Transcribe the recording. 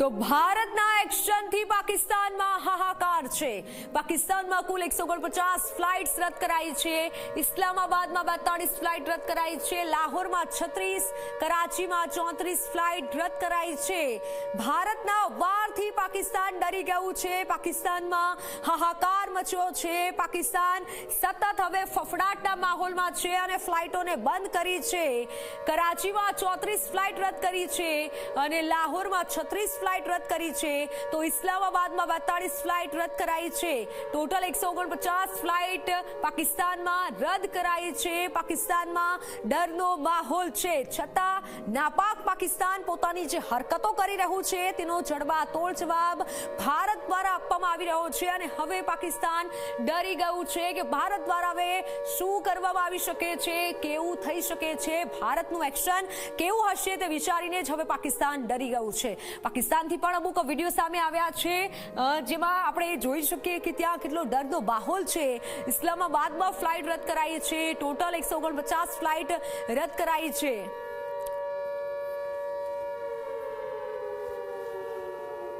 તો ભારતના એક્શનથી પાકિસ્તાનમાં હાહાકાર છે। પાકિસ્તાનમાં કુલ 149 ફ્લાઇટ્સ રદ કરાઈ છે। ઇસ્લામાબાદમાં 42 ફ્લાઇટ રદ કરાઈ છે। લાહોરમાં 36, કરાચીમાં 34 ફ્લાઇટ રદ કરાઈ છે। ભારતના વારથી પાકિસ્તાન ડરી ગયું છે। પાકિસ્તાનમાં હાહાકાર મચ્યો છે। પાકિસ્તાન સતત હવે ફફડાટના માહોલમાં છે અને ફ્લાઇટોને બંધ કરી છે। કરાચીમાં 34 ફ્લાઇટ રદ કરી છે અને લાહોરમાં 36 ફ્લાઇટ રદ કરી છે। તો ઇસ્લામાબાદમાં 42 ફ્લાઇટ રદ કરાઈ છે। ટોટલ 149 ફ્લાઇટ પાકિસ્તાનમાં રદ કરાઈ છે। પાકિસ્તાનમાં ડરનો માહોલ છે, છતાં નાપાક પાકિસ્તાન પોતાની જે હરકતો કરી રહ્યું છે તેનો જડબાતોડ જવાબ ભારત દ્વારા આપવામાં આવી રહ્યો છે અને હવે પાકિસ્તાન ડરી ગયું છે કે ભારત દ્વારા હવે શું કરવામાં આવી શકે છે, કેવું થઈ શકે છે, ભારતનું એક્શન કેવું હશે તે વિચારીને જ હવે પાકિસ્તાન ડરી ગયું છે। પાકિસ્તાનથી પણ અમુક વિડીયો સામે આવ્યા છે જેમાં આપણે જોઈ શકીએ કે ત્યાં કેટલો ડરનો માહોલ છે। ઇસ્લામાબાદમાં ફ્લાઇટ રદ કરાઈ છે। ટોટલ 149 ફ્લાઇટ રદ કરાઈ છે।